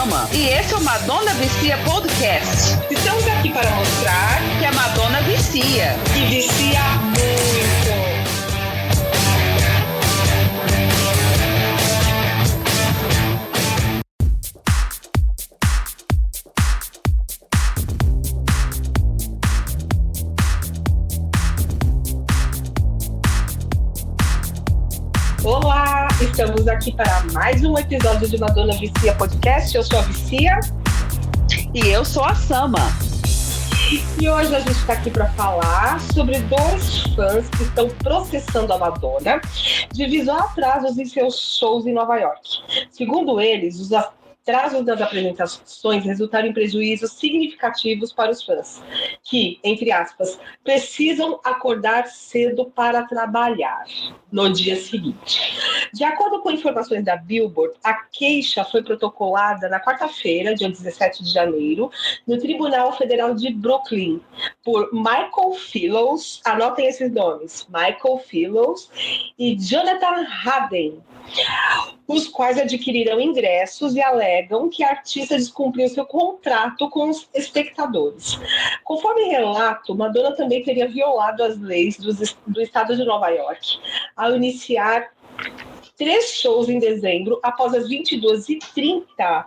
Sama e esse é o Madonna Vicia Podcast. Estamos aqui para mostrar que a Madonna vicia. E vicia muito. Olá, estamos aqui para mais um episódio de Madonna Vicia Podcast. Eu sou a Vicia. E eu sou a Sama. E hoje a gente está aqui para falar sobre dois fãs que estão processando a Madonna devido a atrasos em seus shows em Nova York. Segundo eles, os atrasos das apresentações resultaram em prejuízos significativos para os fãs, que, entre aspas, precisam acordar cedo para trabalhar no dia seguinte. De acordo com informações da Billboard, a queixa foi protocolada na quarta-feira, dia 17 de janeiro, no Tribunal Federal de Brooklyn, por Michael Philows, anotem esses nomes, Michael Philows e Jonathan Hadden, os quais adquiriram ingressos e alegam que a artista descumpriu seu contrato com os espectadores. Conforme relato, Madonna também teria violado as leis do estado de Nova York ao iniciar 3 shows em dezembro, após as 22h30,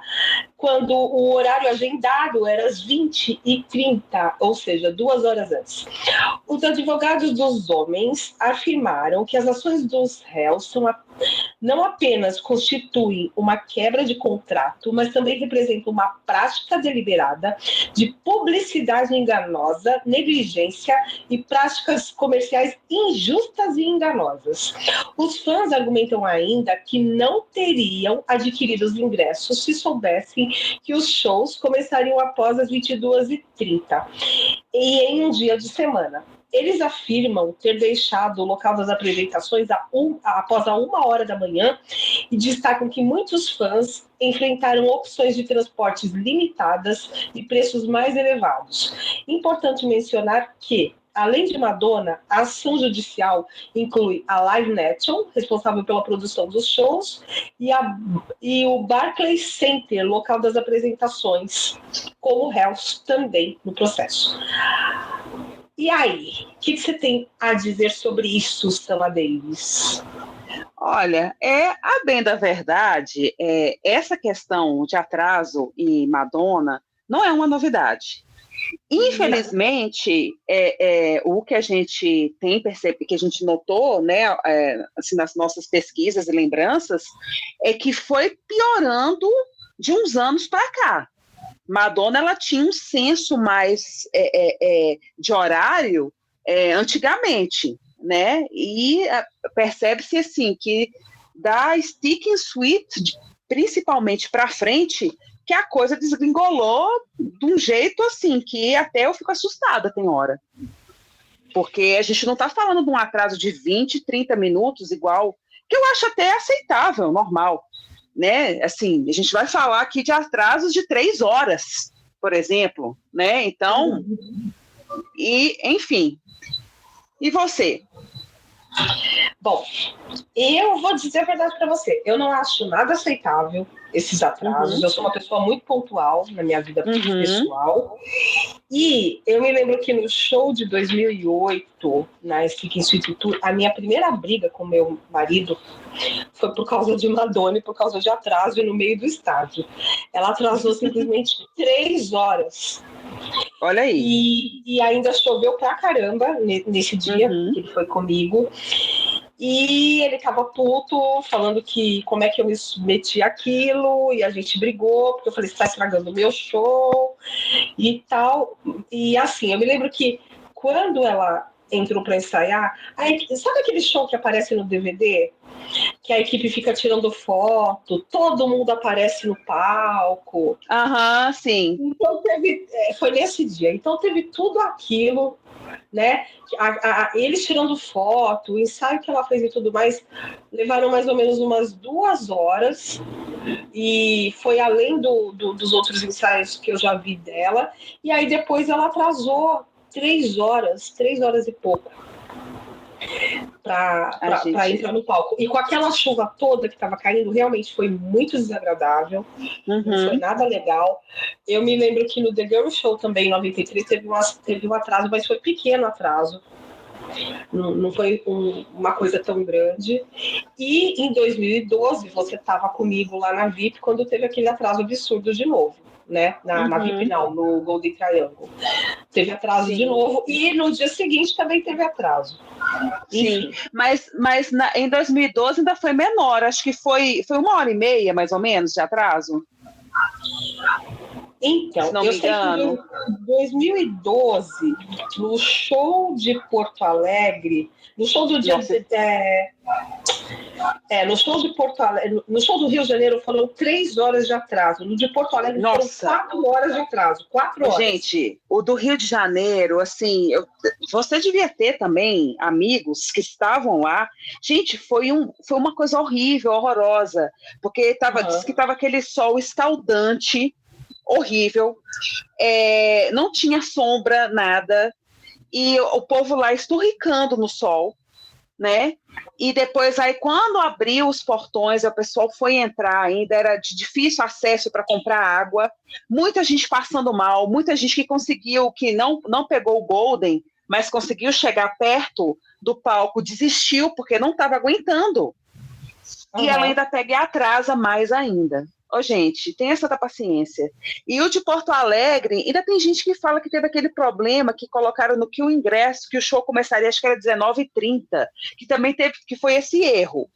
quando o horário agendado era às 20h30, ou seja, 2 horas antes. Os advogados dos homens afirmaram que as ações dos réus não apenas constituem uma quebra de contrato, mas também representam uma prática deliberada de publicidade enganosa, negligência e práticas comerciais injustas e enganosas. Os fãs argumentam ainda que não teriam adquirido os ingressos se soubessem que os shows começariam após as 22h30 e em um dia de semana. Eles afirmam ter deixado o local das apresentações após a 1h da manhã e destacam que muitos fãs enfrentaram opções de transportes limitadas e preços mais elevados. Importante mencionar que, além de Madonna, a ação judicial inclui a Live Nation, responsável pela produção dos shows, e o Barclays Center, local das apresentações, como réus também no processo. E aí, o que você tem a dizer sobre isso, Sama Davis? Olha, a bem da verdade, essa questão de atraso em Madonna não é uma novidade. Infelizmente, o que a gente tem percebido, que a gente notou, né, assim, nas nossas pesquisas e lembranças, é que foi piorando de uns anos para cá. Madonna, ela tinha um senso mais de horário antigamente, né? E percebe-se assim que da Stick and Sweet, principalmente para frente, que a coisa desgringolou de um jeito assim que até eu fico assustada, tem hora. Porque a gente não está falando de um atraso de 20, 30 minutos igual, que eu acho até aceitável, normal. Né? Assim, a gente vai falar aqui de atrasos de 3 horas, por exemplo, né? Então, enfim. E você? Bom, eu vou dizer a verdade para você. Eu não acho nada aceitável esses atrasos. Eu sou uma pessoa muito pontual na minha vida pessoal. E eu me lembro que no show de 2008, na Stick and Sweet Tour, a minha primeira briga com meu marido foi por causa de Madonna e por causa de atraso no meio do estádio. Ela atrasou simplesmente 3 horas. Olha aí. E ainda choveu pra caramba nesse dia que ele foi comigo. E ele tava puto, falando que como é que eu me submeti àquilo, e a gente brigou, porque eu falei, você tá estragando o meu show e tal. E assim, eu me lembro que quando ela entrou para ensaiar, sabe aquele show que aparece no DVD? Que a equipe fica tirando foto, todo mundo aparece no palco. Sim. Então foi nesse dia. Então teve tudo aquilo, né? Eles tirando foto, o ensaio que ela fez e tudo mais, levaram mais ou menos umas 2 horas. E foi além dos outros ensaios que eu já vi dela. E aí depois ela atrasou 3 horas e pouco. para entrar no palco. E com aquela chuva toda que estava caindo, realmente foi muito desagradável. Não foi nada legal. Eu me lembro que no The Girl Show também, em 93, teve um atraso, mas foi pequeno atraso. Não foi uma coisa tão grande. E em 2012, você estava comigo lá na VIP, quando teve aquele atraso absurdo de novo. Né? Na VIP não, no Golden Triangle. Teve atraso de novo, e no dia seguinte também teve atraso. Sim, mas em 2012 ainda foi menor, acho que foi 1h30, mais ou menos, de atraso. Então, eu sei que em 2012, no show de Porto Alegre, no show do dia no show de Porto Alegre, no show do Rio de Janeiro foram 3 horas de atraso. No de Porto Alegre foram 4 horas de atraso. 4 horas. Gente, o do Rio de Janeiro, assim, você devia ter também amigos que estavam lá. Gente, foi uma coisa horrível, horrorosa, porque diz que estava aquele sol escaldante, horrível, não tinha sombra, nada, e o povo lá esturricando no sol, né? E depois, aí, quando abriu os portões, o pessoal foi entrar, ainda era de difícil acesso para comprar água, muita gente passando mal, muita gente que conseguiu, que não pegou o Golden, mas conseguiu chegar perto do palco, desistiu, porque não estava aguentando. E ela ainda pega e atrasa mais ainda. Gente, tenha essa paciência. E o de Porto Alegre, ainda tem gente que fala que teve aquele problema que colocaram que o ingresso, que o show começaria, acho que era 19h30, que também teve, que foi esse erro.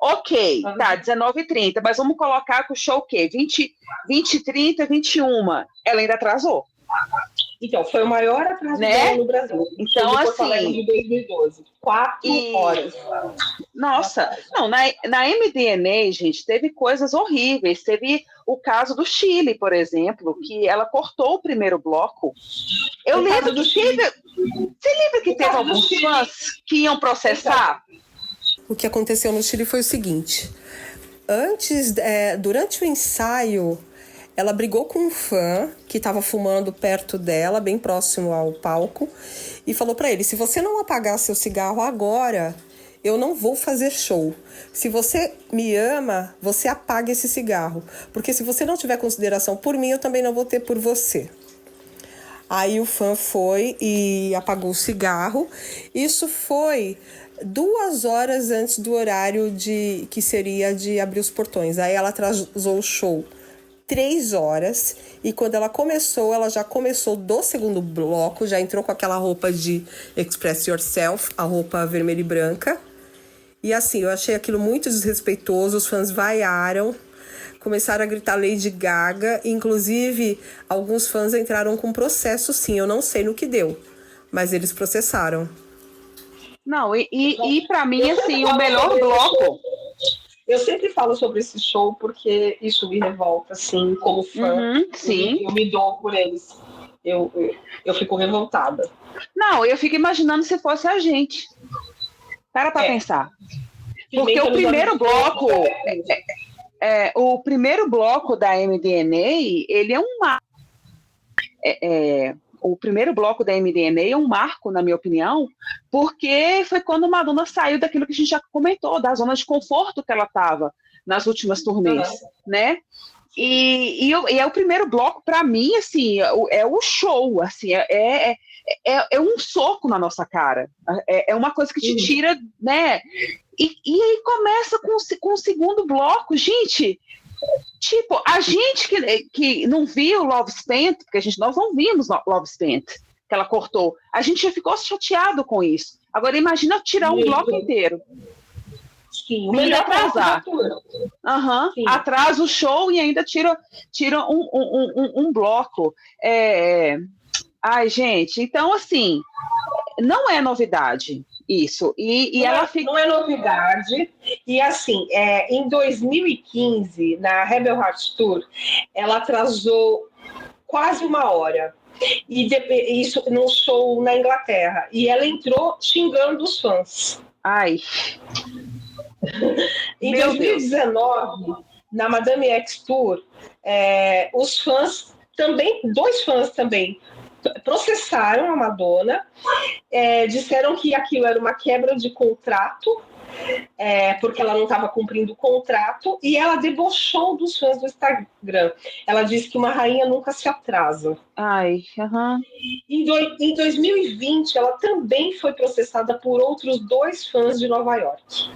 Ok, tá, 19h30, mas vamos colocar que o show o quê? 20h30, 21h. Ela ainda atrasou. Então, foi o maior atraso dela no Brasil. Então, assim, de 2012. 4 horas. Nossa, não, na MDNA, gente, teve coisas horríveis. Teve o caso do Chile, por exemplo, que ela cortou o primeiro bloco. Eu lembro que teve... Você lembra que teve alguns fãs que iam processar? O que aconteceu no Chile foi o seguinte. Durante o ensaio, ela brigou com um fã que estava fumando perto dela, bem próximo ao palco, e falou para ele: se você não apagar seu cigarro agora, eu não vou fazer show. Se você me ama, você apaga esse cigarro. Porque se você não tiver consideração por mim, eu também não vou ter por você. Aí o fã foi e apagou o cigarro. Isso foi 2 horas antes do horário que seria de abrir os portões. Aí ela atrasou o show 3 horas, e quando ela já começou do segundo bloco, já entrou com aquela roupa de Express Yourself, a roupa vermelha e branca. E assim, eu achei aquilo muito desrespeitoso, os fãs vaiaram, começaram a gritar Lady Gaga, inclusive alguns fãs entraram com processo, sim, eu não sei no que deu, mas eles processaram. Não, e para mim, assim, o melhor bloco... Eu sempre falo sobre esse show porque isso me revolta, assim, como fã. Sim. Eu me dou por eles. Eu fico revoltada. Não, eu fico imaginando se fosse a gente. Para pensar. Porque o primeiro bloco... o primeiro bloco da MDNA, ele é o primeiro bloco da MDNA é um marco, na minha opinião, porque foi quando Madonna saiu daquilo que a gente já comentou, da zona de conforto que ela estava nas últimas turnês, né? E é o primeiro bloco, para mim, assim, é o show, assim, é um soco na nossa cara, é uma coisa que te tira, né? E aí começa com o segundo bloco, gente... Tipo, a gente que não viu Love Spent, porque nós não vimos Love Spent, que ela cortou, a gente já ficou chateado com isso. Agora imagina tirar um bloco inteiro. Sim, e ainda atrasar. Atrasa o show e ainda tira um bloco. Ai, gente, então assim, não é novidade isso. E ela fica... Não é novidade. E assim, em 2015, na Rebel Heart Tour, ela atrasou quase 1 hora. E isso num show na Inglaterra. E ela entrou xingando os fãs. Ai. Em 2019, na Madame X Tour, os fãs também, 2 fãs também, processaram a Madonna, disseram que aquilo era uma quebra de contrato, porque ela não estava cumprindo o contrato, e ela debochou dos fãs do Instagram. Ela disse que uma rainha nunca se atrasa. Ai, aham. Em 2020, ela também foi processada por outros 2 fãs de Nova York.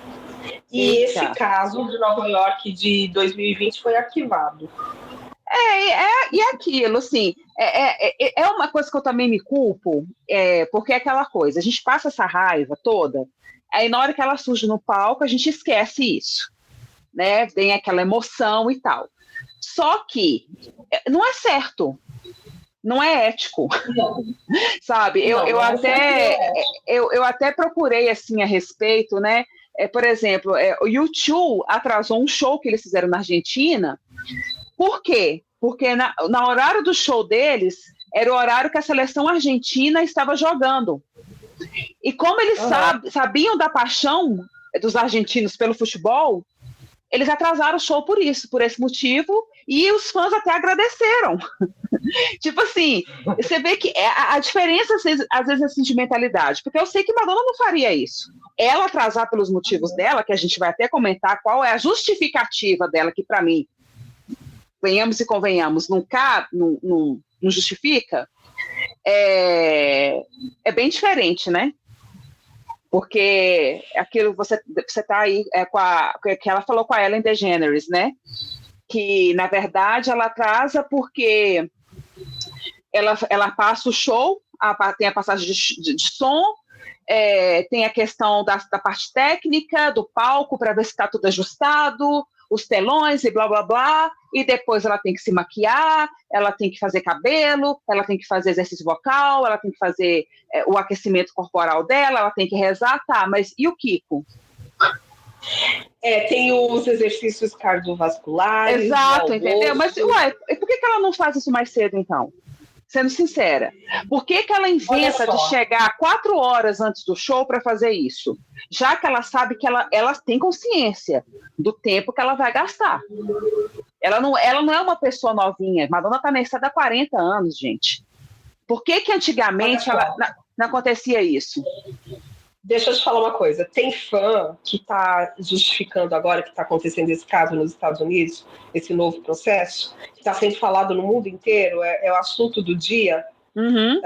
E Eita. esse caso de Nova York de 2020 foi arquivado. E aquilo, assim, é uma coisa que eu também me culpo, porque é aquela coisa, a gente passa essa raiva toda, aí na hora que ela surge no palco, a gente esquece isso, né? Vem aquela emoção e tal. Só que não é certo, não é ético, sabe? Eu até procurei, assim, a respeito, né? Por exemplo, o U2 atrasou um show que eles fizeram na Argentina. Por quê? Porque na horário do show deles, era o horário que a seleção argentina estava jogando. E como eles sabiam da paixão dos argentinos pelo futebol, eles atrasaram o show por esse motivo, e os fãs até agradeceram. Tipo assim, você vê que a diferença, às vezes, assim, de mentalidade, porque eu sei que Madonna não faria isso. Ela atrasar pelos motivos dela, que a gente vai até comentar qual é a justificativa dela, que para mim, venhamos e convenhamos, não justifica, é bem diferente, né? Porque aquilo você tá aí que ela falou com a Ellen DeGeneres, né? Que, na verdade, ela atrasa porque ela passa o show, tem a passagem de som, tem a questão da parte técnica, do palco, para ver se está tudo ajustado, os telões e blá, blá, blá, e depois ela tem que se maquiar, ela tem que fazer cabelo, ela tem que fazer exercício vocal, ela tem que fazer o aquecimento corporal dela, ela tem que rezar, tá, mas e o Kiko? Tem os exercícios cardiovasculares. Exato, entendeu? Mas, por que ela não faz isso mais cedo, então? Sendo sincera, por que ela inventa de chegar 4 horas antes do show para fazer isso? Já que ela sabe que ela tem consciência do tempo que ela vai gastar. Ela não é uma pessoa novinha. Madonna está na estrada há 40 anos, gente. Por que antigamente não acontecia isso? Deixa eu te falar uma coisa. Tem fã que está justificando agora que está acontecendo esse caso nos Estados Unidos, esse novo processo, que está sendo falado no mundo inteiro, é o assunto do dia. Uhum.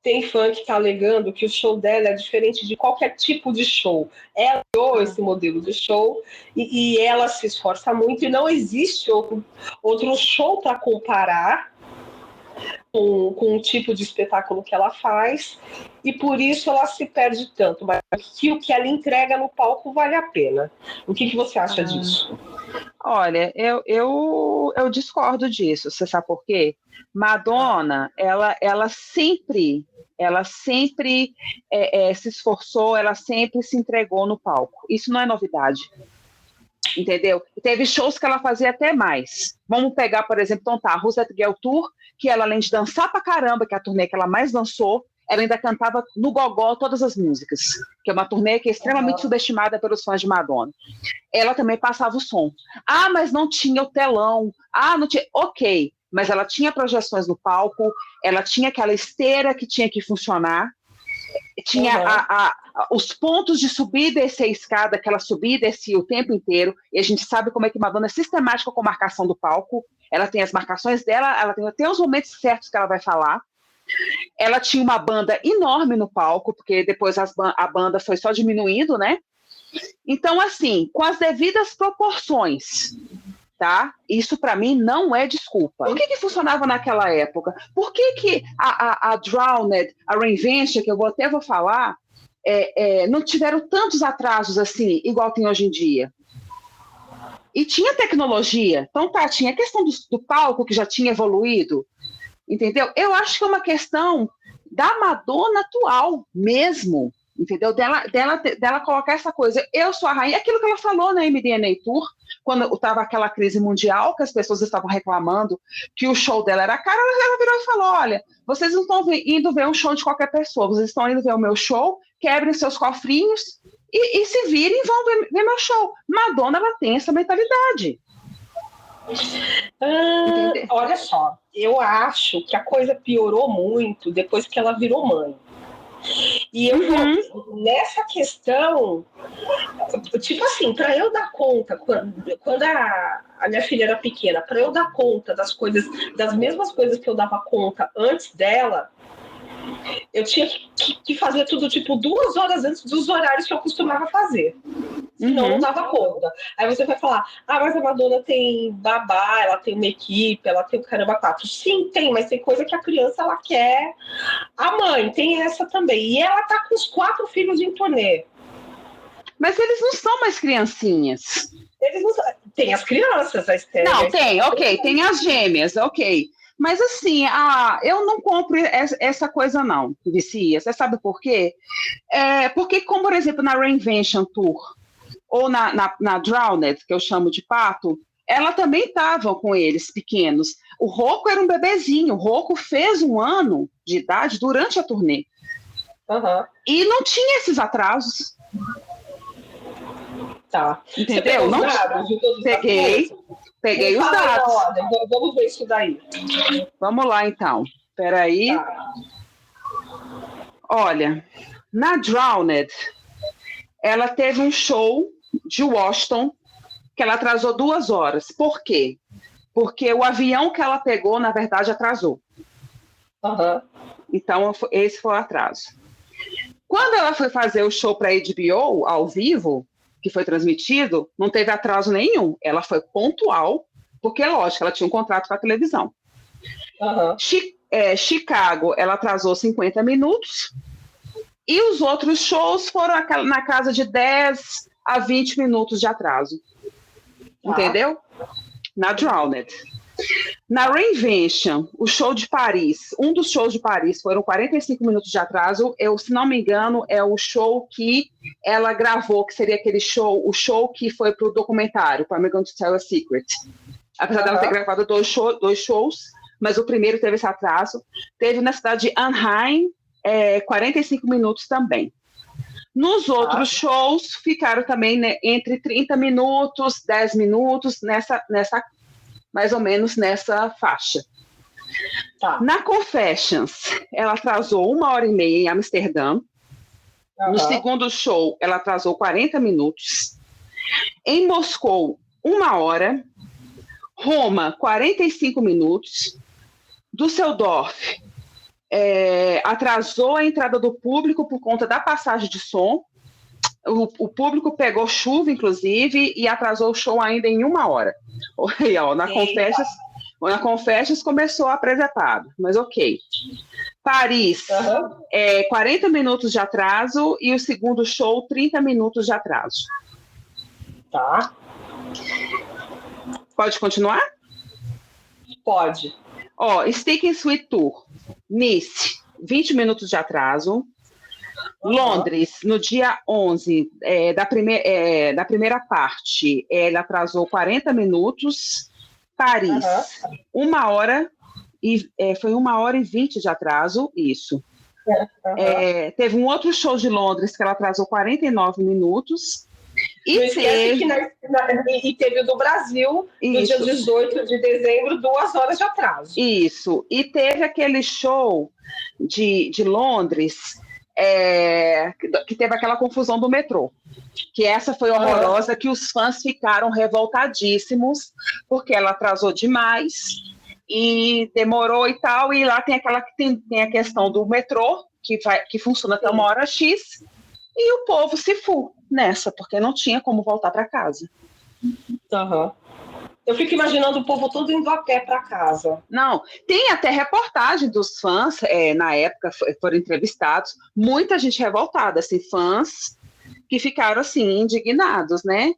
Tem fã que está alegando que o show dela é diferente de qualquer tipo de show. Ela criou esse modelo de show e ela se esforça muito, e não existe outro show para comparar com o tipo de espetáculo que ela faz, e por isso ela se perde tanto, mas que o que ela entrega no palco vale a pena. O que você acha disso? Olha, eu discordo disso. Você sabe por quê? Madonna, ela sempre se esforçou, ela sempre se entregou no palco. Isso não é novidade. Entendeu? Teve shows que ela fazia até mais. Vamos pegar, por exemplo, a Roosevelt Girl Tour, que ela, além de dançar pra caramba, que é a turnê que ela mais dançou, ela ainda cantava no gogó todas as músicas, que é uma turnê que é extremamente subestimada pelos fãs de Madonna. Ela também passava o som. Mas não tinha o telão. Não tinha... Ok, mas ela tinha projeções no palco, ela tinha aquela esteira que tinha que funcionar, tinha os pontos de subir e descer a escada, que ela subia e descia o tempo inteiro, e a gente sabe como é que Madonna é sistemática com a marcação do palco. Ela tem as marcações dela, ela tem até os momentos certos que ela vai falar. Ela tinha uma banda enorme no palco, porque depois a banda foi só diminuindo, né? Então, assim, com as devidas proporções, tá? Isso, para mim, não é desculpa. Por que funcionava naquela época? Por que a Drowned, a Reinvention, que eu até vou falar, não tiveram tantos atrasos assim, igual tem hoje em dia? E tinha tecnologia. Então, tinha a questão do palco, que já tinha evoluído, entendeu? Eu acho que é uma questão da Madonna atual mesmo, entendeu? Dela colocar essa coisa, eu sou a rainha, aquilo que ela falou na MDNA Tour, quando estava aquela crise mundial, que as pessoas estavam reclamando que o show dela era caro, ela virou e falou, olha, vocês não estão indo ver um show de qualquer pessoa, vocês estão indo ver o meu show, quebrem seus cofrinhos e se virem e vão ver meu show. Madonna, ela tem essa mentalidade. Olha só, eu acho que a coisa piorou muito depois que ela virou mãe. E eu nessa questão, tipo assim, para eu dar conta, quando a minha filha era pequena, para eu dar conta das coisas, das mesmas coisas que eu dava conta antes dela, eu tinha que fazer tudo tipo 2 horas antes dos horários que eu costumava fazer. Senão não dava conta. Aí você vai falar, mas a Madonna tem babá, ela tem uma equipe, ela tem o caramba 4. Sim, tem, mas tem coisa que a criança ela quer. A mãe tem essa também. E ela tá com os 4 filhos em turnê. Mas eles não são mais criancinhas. Eles não são... Tem as crianças, a Esther. Não, tem, ok, tem as gêmeas, ok. Mas assim, eu não compro essa coisa não, Vicia. Você sabe por quê? Porque, como por exemplo, na Reinvention Tour, ou na Drowned, que eu chamo de Pato, ela também estava com eles pequenos. O Rocco era um bebezinho, o Rocco fez 1 ano de idade durante a turnê. E não tinha esses atrasos. Tá. Entendeu? Não peguei os dados. Vamos ver isso daí. Vamos lá, então. Peraí. Tá. Olha, na Drowned, ela teve um show de Washington que ela atrasou 2 horas. Por quê? Porque o avião que ela pegou, na verdade, atrasou. Então, esse foi o atraso. Quando ela foi fazer o show para a HBO, ao vivo, que foi transmitido, não teve atraso nenhum. Ela foi pontual, porque, lógico, ela tinha um contrato com a televisão. Chicago, ela atrasou 50 minutos. E os outros shows foram na casa de 10 a 20 minutos de atraso. Entendeu? Na Drowned. Na Reinvention, o show de Paris, um dos shows de Paris foram 45 minutos de atraso. Se não me engano, é o show que ela gravou, que seria aquele show, o show que foi pro documentário, para I'm Going to Tell a Secret. Apesar dela ter gravado 2 shows, mas o primeiro teve esse atraso. Teve na cidade de Anaheim, 45 minutos também. Nos outros shows, ficaram também, né, entre 30 minutos, 10 minutos, mais ou menos nessa faixa. Na Confessions, ela atrasou 1h30 em Amsterdã. No segundo show, ela atrasou 40 minutos. Em Moscou, 1 hora. Roma, 45 minutos. Düsseldorf, atrasou a entrada do público por conta da passagem de som. O público pegou chuva, inclusive, e atrasou o show ainda em 1 hora. E, na Confessions começou apresentado, mas ok. Paris, 40 minutos de atraso e o segundo show, 30 minutos de atraso. Tá. Pode continuar? Pode. Stick and Sweet Tour. Nice, 20 minutos de atraso. Londres, no dia 11, da primeira parte, ela atrasou 40 minutos. Paris, 1 hora, e foi 1h20 de atraso, isso. Teve um outro show de Londres que ela atrasou 49 minutos. E teve o do Brasil, no dia 18 de dezembro, 2 horas de atraso. Isso. E teve aquele show de Londres, que teve aquela confusão do metrô. Que essa foi horrorosa, que os fãs ficaram revoltadíssimos, porque ela atrasou demais e demorou e tal. E lá tem a questão do metrô, que funciona até 1h X. E o povo se fu nessa, porque não tinha como voltar para casa. Eu fico imaginando o povo todo indo a pé para casa. Não, tem até reportagem dos fãs, na época foram entrevistados, muita gente revoltada, assim, fãs que ficaram assim, indignados, né?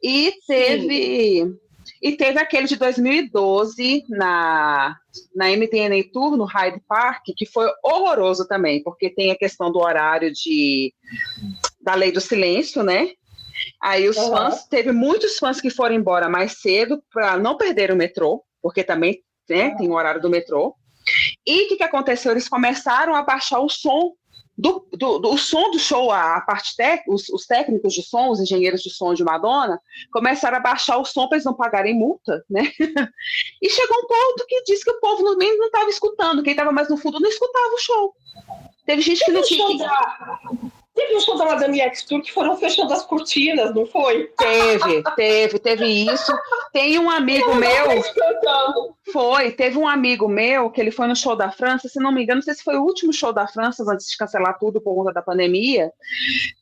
E teve aquele de 2012 na MDNA Tour, no Hyde Park, que foi horroroso também, porque tem a questão do horário da lei do silêncio, né? Aí os fãs, teve muitos fãs que foram embora mais cedo para não perder o metrô, porque também, né, tem o horário do metrô. E o que aconteceu? Eles começaram a baixar o som o som do show, a parte os técnicos de som, os engenheiros de som de Madonna, começaram a baixar o som para eles não pagarem multa, né? E chegou um ponto que disse que o povo no meio não estava escutando, quem estava mais no fundo não escutava o show. Teve gente que não tinha... Teve um show da Madame X Tour que foram fechando as cortinas, não foi? Teve isso. Tem um amigo meu... Teve um amigo meu que ele foi no show da França, se não me engano, não sei se foi o último show da França, antes de cancelar tudo por conta da pandemia,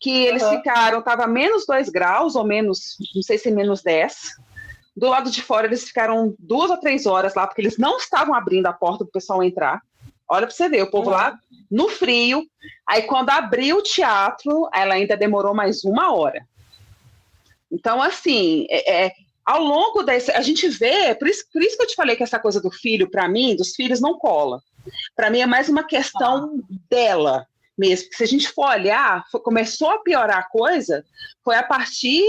que eles ficaram, tava menos 2 graus, ou menos, não sei se menos 10. Do lado de fora eles ficaram 2 ou 3 horas lá, porque eles não estavam abrindo a porta para o pessoal entrar. Olha para você ver, o povo lá no frio. Aí, quando abriu o teatro, ela ainda demorou mais 1 hora. Então, assim, ao longo desse... A gente vê... Por isso que eu te falei que essa coisa do filho, para mim, dos filhos, não cola. Para mim, é mais uma questão dela mesmo. Porque se a gente for olhar, começou a piorar a coisa, foi a partir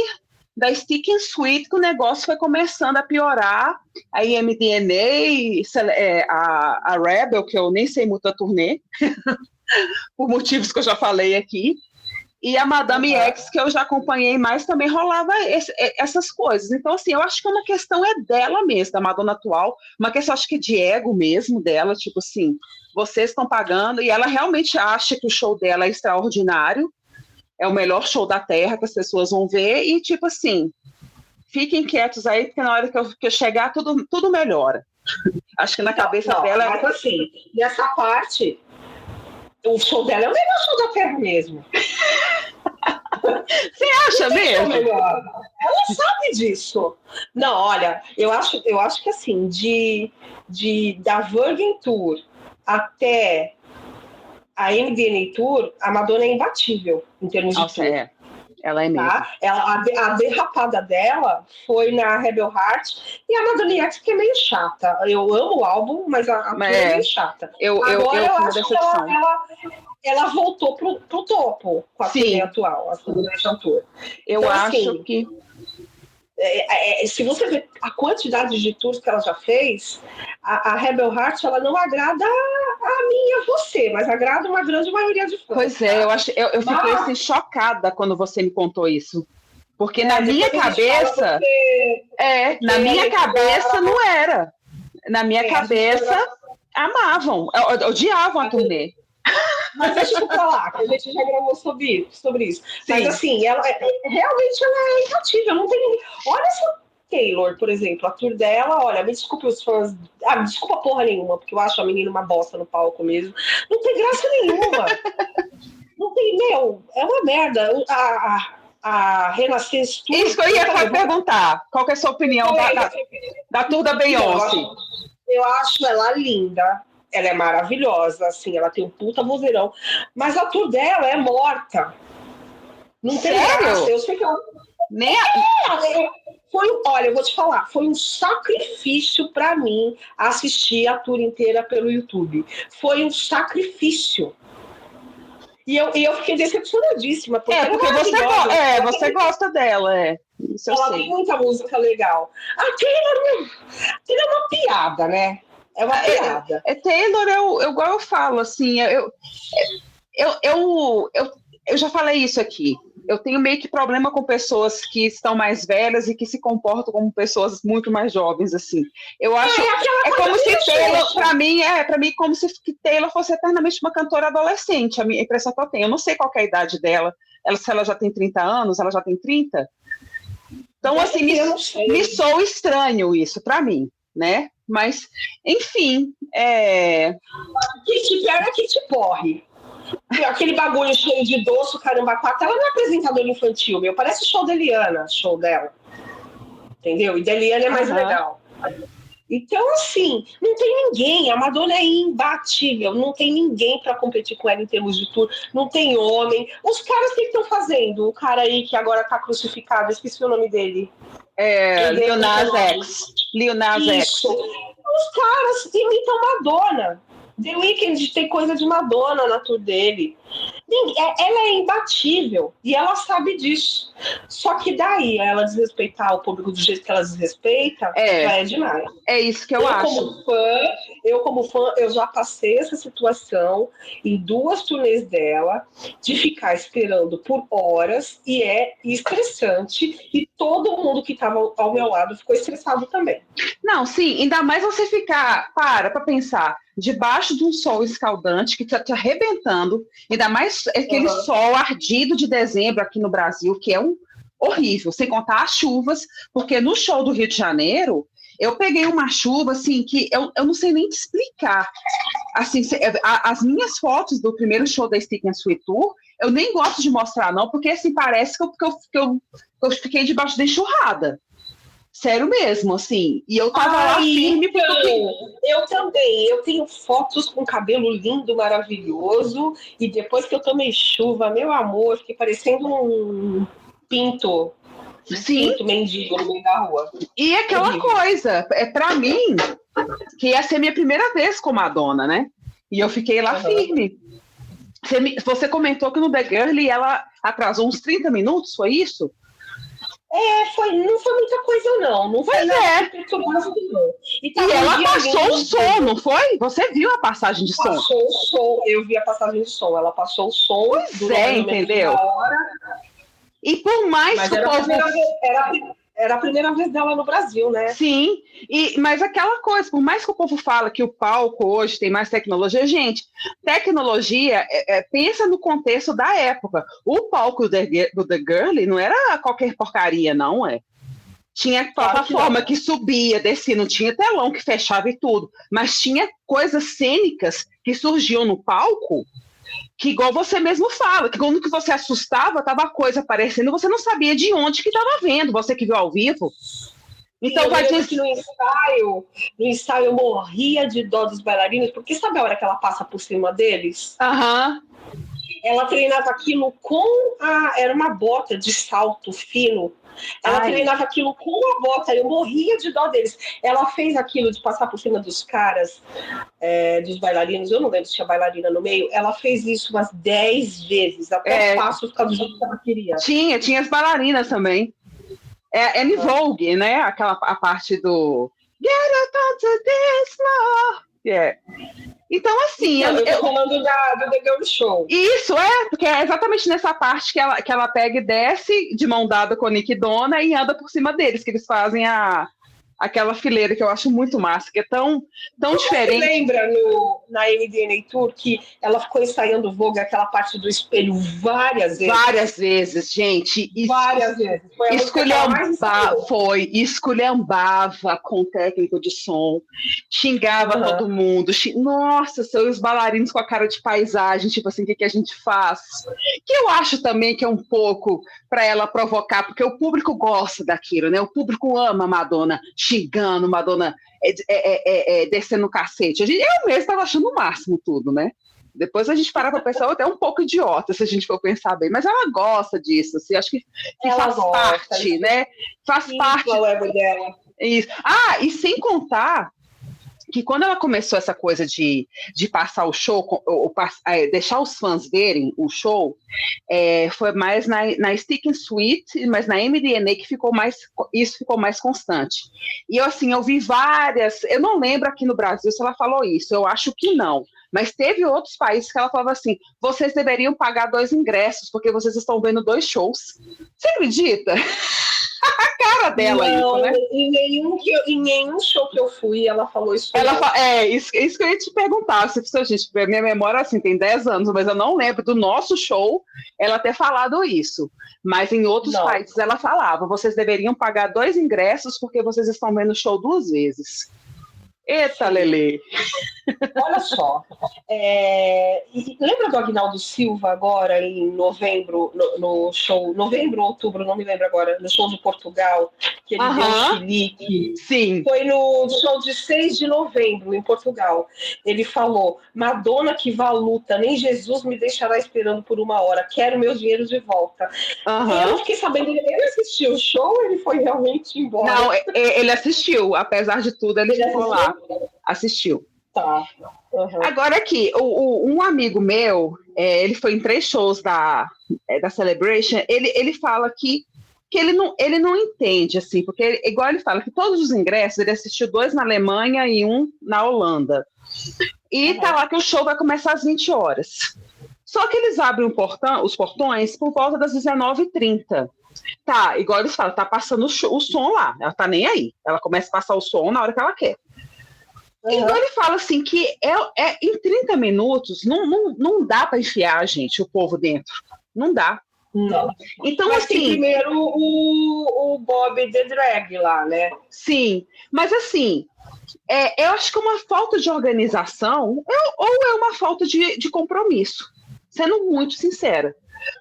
da Stick and Sweet que o negócio foi começando a piorar. A MDNA, a Rebel, que eu nem sei muito a turnê, por motivos que eu já falei aqui, e a Madame X, que eu já acompanhei mais, também rolava essas coisas. Então, assim, eu acho que uma questão dela mesmo, da Madonna atual, uma questão, acho que de ego mesmo dela, tipo assim, vocês estão pagando, e ela realmente acha que o show dela é extraordinário, é o melhor show da Terra que as pessoas vão ver, e tipo assim, fiquem quietos aí, porque na hora que eu chegar, tudo melhora. Acho que na cabeça dela... Mas assim, nessa parte, o show dela é o melhor show da Terra mesmo. Você acha mesmo? Ela sabe disso. Não, olha, eu acho que assim, da Virgin Tour até a MDNA Tour, a Madonna é imbatível em termos de tour. Ela é mesmo. Tá? A derrapada dela foi na Rebel Heart e a Madonna X, que é meio chata. Eu amo o álbum, mas a tour é meio chata. Agora eu acho que ela voltou pro topo com a turnê atual, a Celebration Tour. Eu então, acho assim, que... se você ver a quantidade de tours que ela já fez, a Rebel Heart, ela não agrada a mim e a você, mas agrada uma grande maioria de fãs. Pois é, eu fiquei assim, chocada quando você me contou isso. Porque na minha cabeça... na minha cabeça não era. Na minha cabeça, amavam, odiavam a turnê. Mas deixa eu falar, que a gente já gravou sobre isso. Sim. Mas assim, realmente ela é imbatível, não tem ninguém. Olha essa Taylor, por exemplo, a tour dela, olha, me desculpe os fãs, me desculpa porra nenhuma, porque eu acho a menina uma bosta no palco mesmo. Não tem graça nenhuma. Não tem, é uma merda. A Renaissance Tour... Isso que eu ia perguntar, qual que é a sua opinião da tour da Beyoncé? Eu acho ela linda. Ela é maravilhosa, assim, ela tem um puta vozeirão. Mas a tour dela é morta. Não tem graça. Eu sei que ela... Olha, eu vou te falar, foi um sacrifício para mim assistir a tour inteira pelo YouTube. Foi um sacrifício. E eu fiquei decepcionadíssima. Porque você gosta dela, Isso ela tem muita música legal. A Taylor é uma piada, né? É uma piada. Taylor, igual eu falo, assim, eu já falei isso aqui. Eu tenho meio que problema com pessoas que estão mais velhas e que se comportam como pessoas muito mais jovens, assim. Eu acho como se Taylor, para mim, como se Taylor fosse eternamente uma cantora adolescente, a impressão que eu tenho. Eu não sei qual é a idade dela, se ela já tem 30 anos, ela já tem 30. Então, assim, me soa estranho isso para mim, né? Mas, enfim, Katy Perry é Katy Porre. Aquele bagulho cheio de doce, caramba, 4. Ela não é apresentadora infantil, parece show da Eliana, show dela. Entendeu? E da Eliana é mais legal. Então, assim, não tem ninguém. A Madonna é imbatível. Não tem ninguém pra competir com ela em termos de tour. Não tem homem. Os caras que estão fazendo? O cara aí que agora tá crucificado, esqueci o nome dele. Lil Nas X. Os caras imitam Madonna. The Weeknd tem coisa de Madonna na tour dele. Ela é imbatível e ela sabe disso. Só que daí ela desrespeitar o público do jeito que ela desrespeita, já é demais. É isso que eu acho. Como fã, eu já passei essa situação em 2 turnês dela, de ficar esperando por horas, e é estressante, e todo mundo que estava ao meu lado ficou estressado também. Não, sim, ainda mais você ficar, para pensar, debaixo de um sol escaldante que está te arrebentando, ainda mais aquele sol ardido de dezembro aqui no Brasil, que é horrível, sem contar as chuvas, porque no show do Rio de Janeiro, eu peguei uma chuva, assim, que eu não sei nem te explicar. Assim, as minhas fotos do primeiro show da Stick and Sweet Tour, eu nem gosto de mostrar, não, porque, assim, parece que eu fiquei debaixo da enxurrada. Sério mesmo, assim. E eu tava lá firme. Eu também. Eu tenho fotos com cabelo lindo, maravilhoso. E depois que eu tomei chuva, meu amor, fiquei parecendo um pinto. Sim. Pinto mendigo no meio da rua. E aquela coisa, pra mim, que ia ser minha primeira vez com Madonna, né? E eu fiquei lá firme. Você comentou que no The Girl ela atrasou uns 30 minutos, foi isso? Não foi muita coisa, não. Não foi nada perturbado, não. E ela passou o som, não foi? Você viu a passagem de som? Passou o som, eu vi a passagem de som. Ela passou o som. Pois entendeu? E por mais mas que o povo... Era a primeira vez dela no Brasil, né? Sim, mas aquela coisa, por mais que o povo fala que o palco hoje tem mais tecnologia, gente, tecnologia, pensa no contexto da época. O palco do The Girl não era qualquer porcaria, não é? Tinha plataforma que subia, descia, não tinha telão que fechava e tudo, mas tinha coisas cênicas que surgiam no palco, que igual você mesmo fala, que quando que você assustava, tava a coisa aparecendo, você não sabia de onde que tava vendo, você que viu ao vivo. Então vai dizer que no ensaio eu morria de dó dos bailarinos, porque sabe a hora que ela passa por cima deles? Ela treinava aquilo era uma bota de salto fino. Ela treinava aquilo com a bota, eu morria de dó deles. Ela fez aquilo de passar por cima dos caras, dos bailarinos, eu não lembro se tinha bailarina no meio, ela fez isso umas 10 vezes, até passos por causa do jeito que ela queria. Tinha as bailarinas também. Annie Vogue, né? A parte do Get up onto this floor. Então, assim... eu tô falando do The Girl Show. Isso, porque é exatamente nessa parte que ela pega e desce de mão dada com o Nick e Donna e anda por cima deles, que eles fazem aquela fileira que eu acho muito massa, que é tão diferente. Você lembra na MDNA Tour que ela ficou ensaiando o Vogue, aquela parte do espelho várias vezes? Várias vezes, gente. Várias vezes. Esculhambava com o técnico de som, xingava todo mundo. Nossa, os bailarinos com a cara de paisagem, tipo assim, o que a gente faz? Que eu acho também que é um pouco para ela provocar, porque o público gosta daquilo, né? O público ama a Madonna xingando, Madonna descendo o cacete. Eu mesmo estava achando o máximo tudo, né? Depois a gente para pra pensar, até um pouco idiota, se a gente for pensar bem, mas ela gosta disso, assim, acho que faz parte, né? Faz parte. Dela. Isso. E sem contar que quando ela começou essa coisa de passar o show, deixar os fãs verem o show, foi mais na Stick and Sweet, mas na MDNA que isso ficou mais constante. E eu vi várias, eu não lembro aqui no Brasil se ela falou isso, eu acho que não, mas teve outros países que ela falava assim, vocês deveriam pagar 2 ingressos, porque vocês estão vendo 2 shows. Você acredita? A cara dela, não, isso, né? Em nenhum show que eu fui, ela falou isso. Isso que eu ia te perguntar. Gente, minha memória assim, tem 10 anos, mas eu não lembro do nosso show ela ter falado isso. Mas em outros países ela falava, vocês deveriam pagar 2 ingressos porque vocês estão vendo o show 2 vezes. Eita, Lelê! Olha só, lembra do Aguinaldo Silva agora em novembro, no show, novembro ou outubro, não me lembro agora, no show de Portugal, que ele deu um chilique? Sim. Foi no show de 6 de novembro, em Portugal. Ele falou, Madonna que valuta, nem Jesus me deixará esperando por 1 hora, quero meus dinheiros de volta. Eu fiquei sabendo, ele assistiu o show ou ele foi realmente embora? Não, ele assistiu, apesar de tudo, ele ficou lá. Assistiu. Tá. Uhum. Agora aqui, um amigo meu, ele foi em 3 shows da Celebration, ele fala que ele não entende, assim, porque igual ele fala que todos os ingressos, ele assistiu 2 na Alemanha e 1 na Holanda. E tá lá que o show vai começar às 20 horas. Só que eles abrem os portões por volta das 19h30. Tá, igual eles falam, tá passando o som lá, ela tá nem aí. Ela começa a passar o som na hora que ela quer. Então ele fala assim que em 30 minutos não dá para enfiar, gente, o povo dentro. Não dá. Não. Então, mas assim, primeiro o Bob the Drag lá, né? Sim, mas assim, eu acho que é uma falta de organização ou é uma falta de compromisso, sendo muito sincera.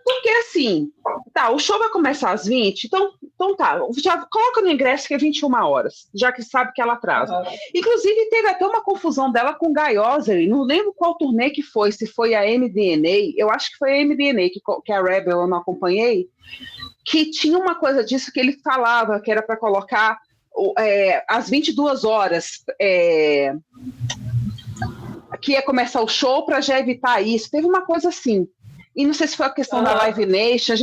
Porque assim, tá, o show vai começar às 20, então tá, já coloca no ingresso que é 21 horas, já que sabe que ela atrasa. Uhum. Inclusive, teve até uma confusão dela com Guy Osley, não lembro qual turnê que foi, se foi a MDNA, eu acho que foi a MDNA, que a Rebel eu não acompanhei, que tinha uma coisa disso que ele falava, que era para colocar às 22 horas, que ia começar o show para já evitar isso, teve uma coisa assim. E não sei se foi a questão da Live Nation.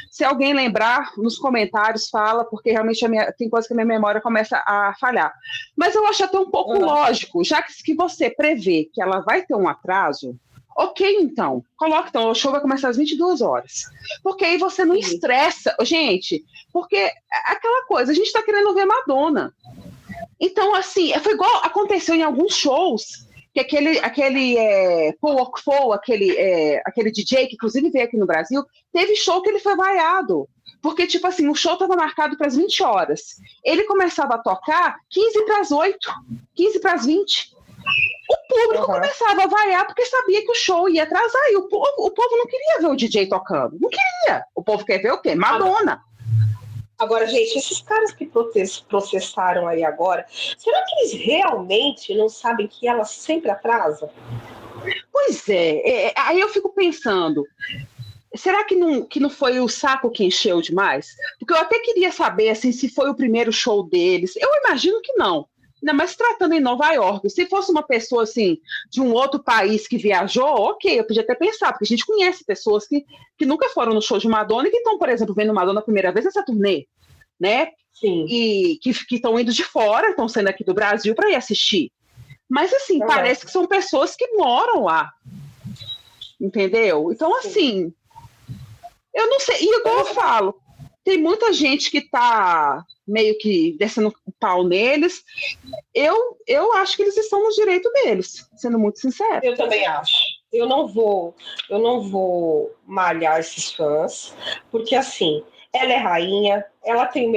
Se alguém lembrar, nos comentários fala, porque realmente tem coisa que a minha memória começa a falhar. Mas eu acho até um pouco lógico, já que você prevê que ela vai ter um atraso, ok, então, coloca, então, o show vai começar às 22 horas. Porque aí você não estressa. Gente, porque aquela coisa, a gente está querendo ver Madonna. Então, assim, foi igual aconteceu em alguns shows, que aquele Paul Oakfall, aquele DJ que inclusive veio aqui no Brasil, teve show que ele foi vaiado, porque tipo assim, o show estava marcado para as 20 horas, ele começava a tocar 15 para as 8, 15 para as 20, o público começava a vaiar porque sabia que o show ia atrasar, e o povo não queria ver o DJ tocando, não queria, o povo quer ver o quê? Madonna. Agora, gente, esses caras que processaram aí agora, será que eles realmente não sabem que ela sempre atrasa? Pois aí eu fico pensando, será que não foi o saco que encheu demais? Porque eu até queria saber assim, se foi o primeiro show deles, eu imagino que não. Ainda mais tratando em Nova York. Se fosse uma pessoa assim, de um outro país que viajou, ok, eu podia até pensar, porque a gente conhece pessoas que nunca foram no show de Madonna e que estão, por exemplo, vendo Madonna a primeira vez nessa turnê, né? Sim. E que estão indo de fora, estão saindo aqui do Brasil para ir assistir. Mas assim, parece que são pessoas que moram lá. Entendeu? Então, assim, eu não sei. E igual eu falo, tem muita gente que tá meio que descendo o pau neles. Eu acho que eles estão no direito deles, sendo muito sincero. Eu também acho. Eu não vou malhar esses fãs, porque assim, ela é rainha, ela tem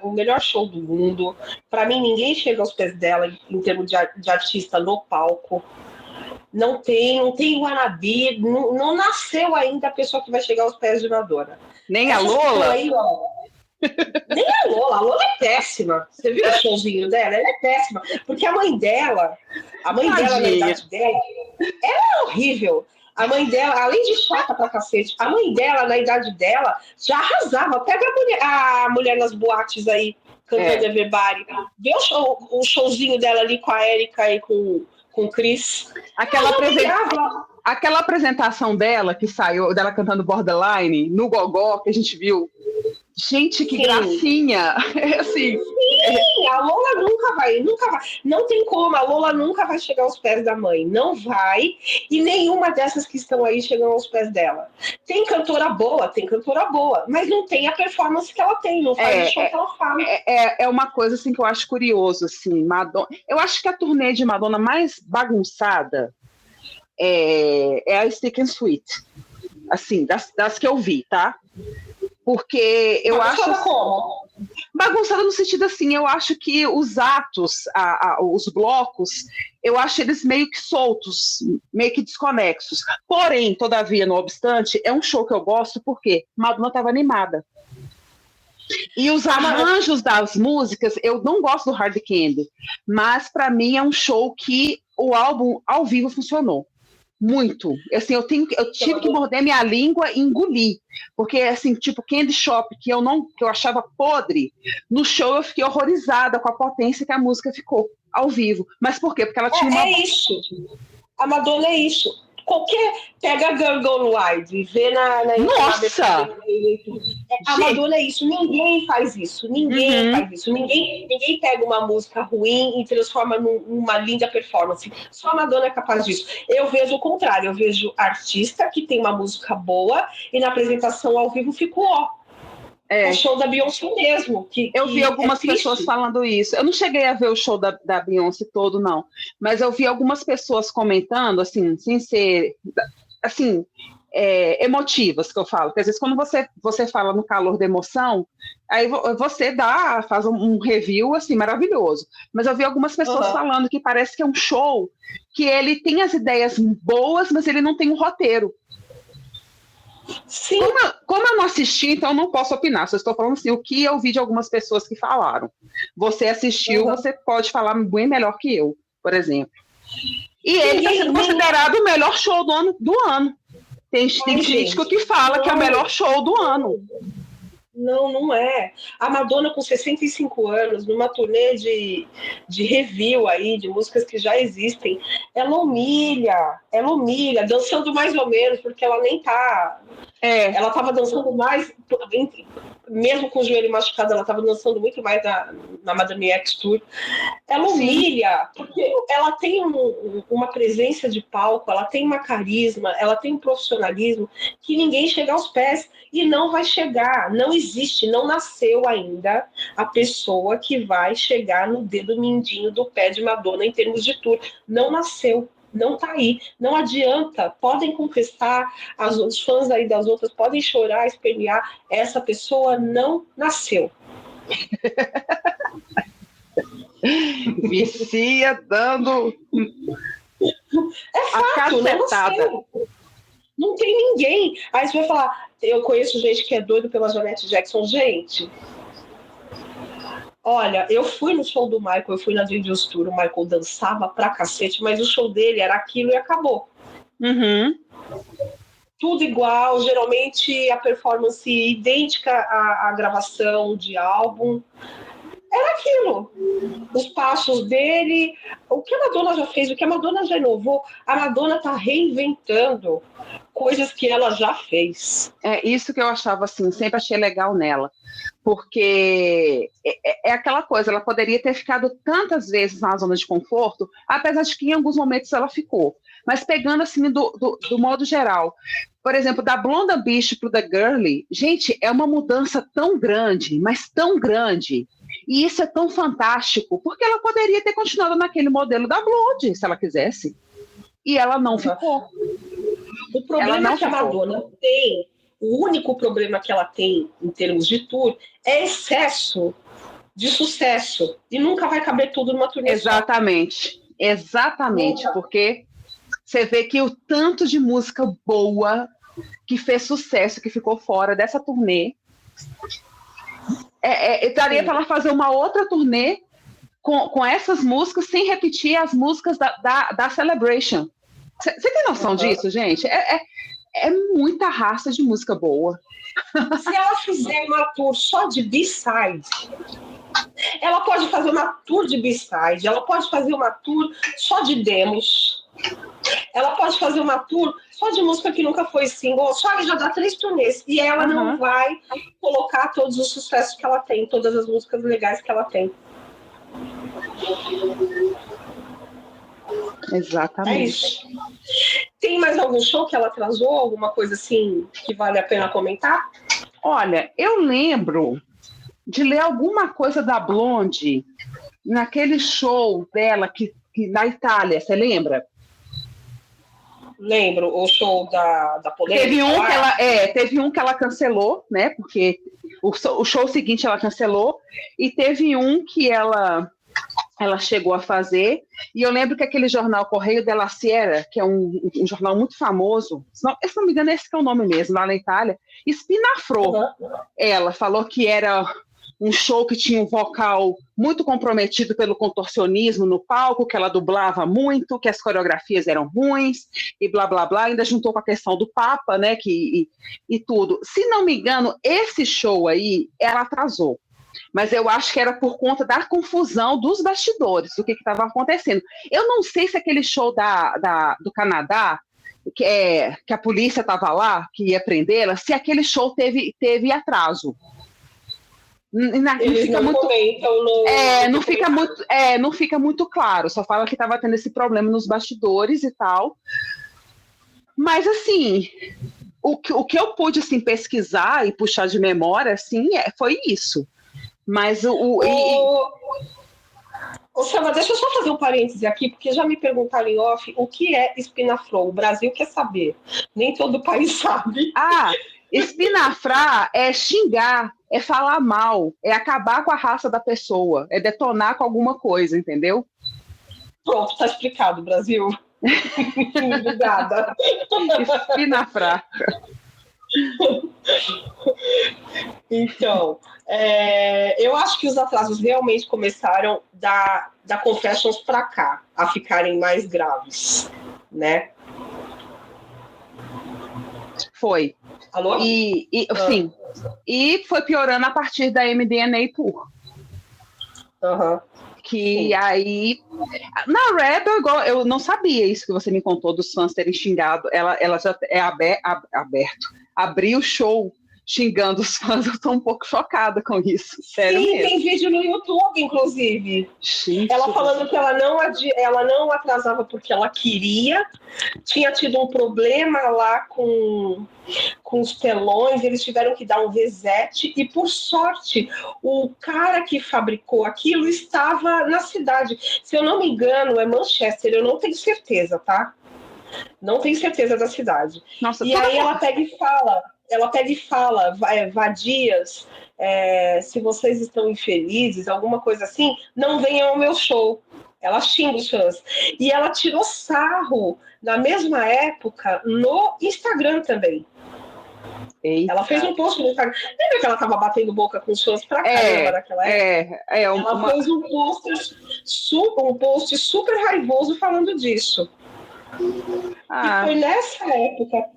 o melhor show do mundo. Para mim, ninguém chega aos pés dela em termos de artista no palco. Não tem wannabe, não nasceu ainda a pessoa que vai chegar aos pés de Madonna. Nem a Lola? Aí, nem a Lola é péssima. Você viu o showzinho dela? Ela é péssima. Porque a mãe dela, na idade dela, ela é horrível. A mãe dela, além de chata pra cacete, a mãe dela, na idade dela, já arrasava. Pega a mulher nas boates aí, cantando Everybody. Vê o showzinho dela ali com a Erika e com o Chris. Aquela apresentação dela que saiu, dela cantando Borderline, no Gogó, que a gente viu. Gente, que gracinha! Assim, sim, a Lola nunca vai. Não tem como, a Lola nunca vai chegar aos pés da mãe. Não vai. E nenhuma dessas que estão aí chegam aos pés dela. Tem cantora boa, mas não tem a performance que ela tem, não faz o show que ela faz. É uma coisa assim que eu acho curioso, assim, Madonna. Eu acho que a turnê de Madonna mais bagunçada é a Stick and Sweet. Assim, das que eu vi, tá? Porque eu acho... Bagunçada no sentido assim, eu acho que os atos, os blocos, eu acho eles meio que soltos, meio que desconexos. Porém, todavia, não obstante, é um show que eu gosto porque Madonna estava animada. E os arranjos das músicas, eu não gosto do Hard Candy, mas para mim é um show que o álbum ao vivo funcionou. Muito. Assim, eu tive que morder minha língua e engolir. Porque, assim, tipo, Candy Shop, que eu achava podre, no show eu fiquei horrorizada com a potência que a música ficou ao vivo. Mas por quê? Porque ela tinha A Madonna é isso. Pega a Girl Gone Wild, vê na Nossa! A Madonna é isso. Ninguém faz isso. Ninguém faz isso. Ninguém pega uma música ruim e transforma numa linda performance. Só a Madonna é capaz disso. Eu vejo o contrário. Eu vejo artista que tem uma música boa e na apresentação ao vivo ficou o show da Beyoncé mesmo. Eu vi algumas pessoas falando isso. Eu não cheguei a ver o show da Beyoncé todo, não. Mas eu vi algumas pessoas comentando, assim, sem ser... assim, emotivas, que eu falo. Porque às vezes quando você fala no calor da emoção, aí você faz um review, assim, maravilhoso. Mas eu vi algumas pessoas falando que parece que é um show que ele tem as ideias boas, mas ele não tem um roteiro. Sim. Como eu não assisti, então eu não posso opinar. Só estou falando assim, o que eu vi de algumas pessoas que falaram. Você assistiu, você pode falar bem melhor que eu, por exemplo. E ele está sendo considerado o melhor show do ano. Tem crítico que fala que é o melhor show do ano. Não é. A Madonna, com 65 anos, numa turnê de review aí, de músicas que já existem, ela humilha, dançando mais ou menos, porque ela nem tá... Ela estava dançando mais, mesmo com o joelho machucado, ela estava dançando muito mais na Madame X Tour. Ela humilha, porque ela tem uma presença de palco, ela tem uma carisma, ela tem um profissionalismo que ninguém chega aos pés e não vai chegar. Não existe, não nasceu ainda a pessoa que vai chegar no dedo mindinho do pé de Madonna em termos de tour. Não nasceu. Não tá aí, não adianta, podem contestar, os fãs aí das outras podem chorar, espernear, essa pessoa não nasceu. Vicia dando a cacetada. Não tem ninguém. Aí você vai falar, eu conheço gente que é doido pela Janet Jackson. Gente, olha, eu fui no show do Michael, eu fui na Videos Tour, o Michael dançava pra cacete, mas o show dele era aquilo e acabou. Tudo igual, geralmente a performance idêntica à gravação de álbum. Era aquilo. Os passos dele, o que a Madonna já fez, o que a Madonna já inovou, a Madonna está reinventando coisas que ela já fez. É isso que eu achava assim, sempre achei legal nela. Porque é aquela coisa, ela poderia ter ficado tantas vezes na zona de conforto, apesar de que em alguns momentos ela ficou. Mas pegando assim do modo geral, por exemplo, da Blonde Ambition para o The Girly, gente, é uma mudança tão grande, mas tão grande. E isso é tão fantástico, porque ela poderia ter continuado naquele modelo da Blonde, se ela quisesse. E ela não ficou. O problema que a Madonna tem, o único problema que ela tem em termos de tour é excesso de sucesso. E nunca vai caber tudo numa turnê. Exatamente. Porque você vê que o tanto de música boa que fez sucesso, que ficou fora dessa turnê, daria para ela fazer uma outra turnê com essas músicas sem repetir as músicas da Celebration. Você tem noção disso, gente? É muita raça de música boa. Se ela fizer uma tour só de B-side, ela pode fazer uma tour de B-side, ela pode fazer uma tour só de demos, ela pode fazer uma tour só de música que nunca foi single, só que já dá 3 turnês, e ela não vai colocar todos os sucessos que ela tem, todas as músicas legais que ela tem. Exatamente. É isso. Tem mais algum show que ela atrasou? Alguma coisa assim que vale a pena comentar? Olha, eu lembro de ler alguma coisa da Blonde naquele show dela que na Itália, você lembra? Lembro, o show da polêmica. Teve um que ela cancelou, né? Porque o show seguinte ela cancelou, e teve um que ela chegou a fazer, e eu lembro que aquele jornal Correio della Sera, que é um jornal muito famoso, se não me engano esse que é o nome mesmo, lá na Itália, espinafrou. Ela falou que era um show que tinha um vocal muito comprometido pelo contorcionismo no palco, que ela dublava muito, que as coreografias eram ruins, e blá, blá, blá, ainda juntou com a questão do Papa, né, e tudo. Se não me engano, esse show aí, ela atrasou. Mas eu acho que era por conta da confusão dos bastidores, do que estava acontecendo. Eu não sei se aquele show do Canadá, que a polícia estava lá, que ia prendê-la, se aquele show teve atraso. Não fica muito claro, só fala que estava tendo esse problema nos bastidores e tal. Mas, assim, o que eu pude assim, pesquisar e puxar de memória assim, foi isso. Mas Selma, deixa eu só fazer um parêntese aqui, porque já me perguntaram em off o que é espinafrou. O Brasil quer saber. Nem todo o país sabe. Espinafrar é xingar, é falar mal, é acabar com a raça da pessoa, é detonar com alguma coisa, entendeu? Pronto, tá explicado, Brasil. Obrigada. Espinafrar. Então, eu acho que os atrasos realmente começaram da Confessions para cá, a ficarem mais graves, né? Foi. Alô? Sim. E foi piorando a partir da MDNA Tour. Que sim. Aí... Na Rebel, eu não sabia isso que você me contou, dos fãs terem xingado. Ela já é aberto. Abriu o show xingando os fãs. Eu estou um pouco chocada com isso. Sério sim, mesmo. Tem vídeo no YouTube, inclusive. Gente, ela falando que ela não atrasava porque ela queria. Tinha tido um problema lá com os telões, eles tiveram que dar um reset e, por sorte, o cara que fabricou aquilo estava na cidade. Se eu não me engano, é Manchester, eu não tenho certeza, tá? Não tenho certeza da cidade. Nossa, e aí ela pega e fala, vadias, se vocês estão infelizes, alguma coisa assim, não venham ao meu show. Ela xinga os fãs. E ela tirou sarro, na mesma época, no Instagram também. Eita. Ela fez um post no Instagram. Lembra que ela estava batendo boca com os fãs pra caramba naquela época? Ela fez um post super raivoso falando disso. E foi nessa época,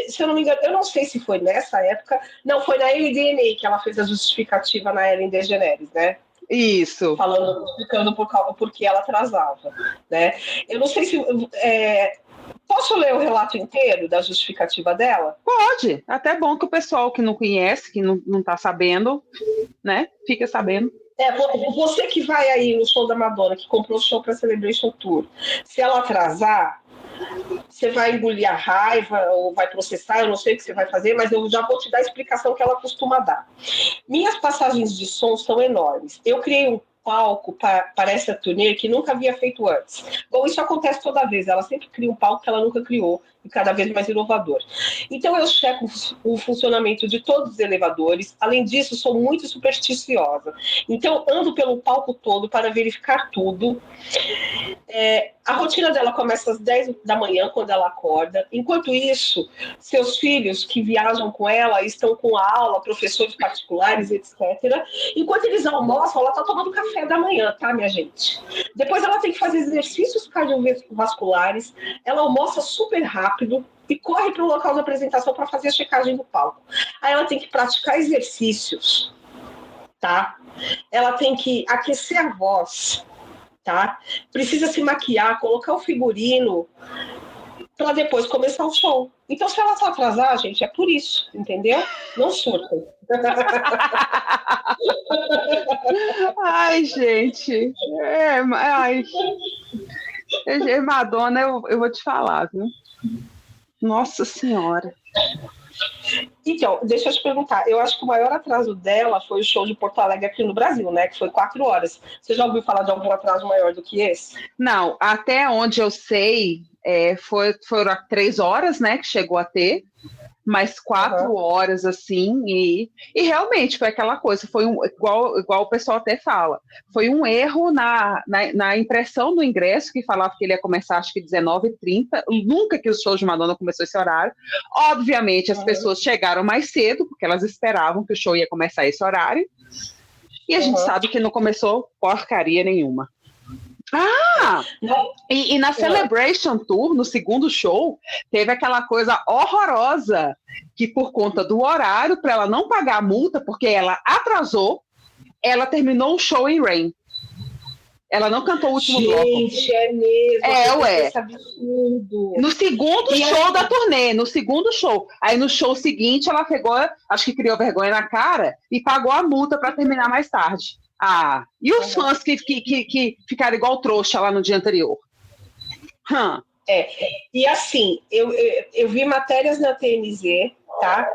se eu não me engano, eu não sei se foi nessa época, não, foi na LDNA que ela fez a justificativa na Ellen DeGeneres, né? Isso. Explicando por que ela atrasava, né? Eu não sei se... posso ler o relato inteiro da justificativa dela? Pode. Até bom que o pessoal que não conhece, que não tá sabendo, né? Fica sabendo. Você que vai aí no show da Madonna, que comprou o show para Celebration Tour, se ela atrasar, você vai engolir a raiva ou vai processar, eu não sei o que você vai fazer, mas eu já vou te dar a explicação que ela costuma dar. Minhas passagens de som são enormes. Eu criei um palco para essa turnê que nunca havia feito antes. Bom, isso acontece toda vez. Ela sempre cria um palco que ela nunca criou e cada vez mais inovador. Então eu checo o funcionamento de todos os elevadores. Além disso, sou muito supersticiosa. Então ando pelo palco todo para verificar tudo. A rotina dela começa às 10 da manhã, quando ela acorda. Enquanto isso, seus filhos que viajam com ela estão com a aula, professores particulares, etc. Enquanto eles almoçam, ela está tomando café da manhã, tá, minha gente? Depois ela tem que fazer exercícios cardiovasculares. Ela almoça super rápido e corre para o local da apresentação para fazer a checagem do palco. Aí ela tem que praticar exercícios, tá? Ela tem que aquecer a voz, tá? Precisa se maquiar, colocar o figurino para depois começar o show. Então, se ela só atrasar, gente, é por isso, entendeu? Não surtem. Ai, gente. Madonna, eu vou te falar, viu? Nossa Senhora. Então, deixa eu te perguntar. Eu acho que o maior atraso dela foi o show de Porto Alegre aqui no Brasil, né? Que foi 4 horas. Você já ouviu falar de algum atraso maior do que esse? Não, até onde eu sei, foram 3 horas, né? Que chegou a ter. Mais 4 horas, assim, e realmente foi aquela coisa, foi igual o pessoal até fala, foi um erro na impressão do ingresso, que falava que ele ia começar, acho que 19h30, nunca que o show de Madonna começou esse horário. Obviamente, as pessoas chegaram mais cedo, porque elas esperavam que o show ia começar esse horário, e a gente sabe que não começou porcaria nenhuma. E na Celebration Tour, no segundo show, teve aquela coisa horrorosa, que por conta do horário, para ela não pagar a multa, porque ela atrasou, ela terminou o show em Rain. Ela não cantou o último bloco. Gente, é mesmo. Ué. Esse absurdo. No segundo show da turnê, no segundo show. Aí no show seguinte ela pegou, acho que criou vergonha na cara e pagou a multa para terminar mais tarde. E os fãs que ficaram igual trouxa lá no dia anterior? E assim, eu vi matérias na TMZ, tá?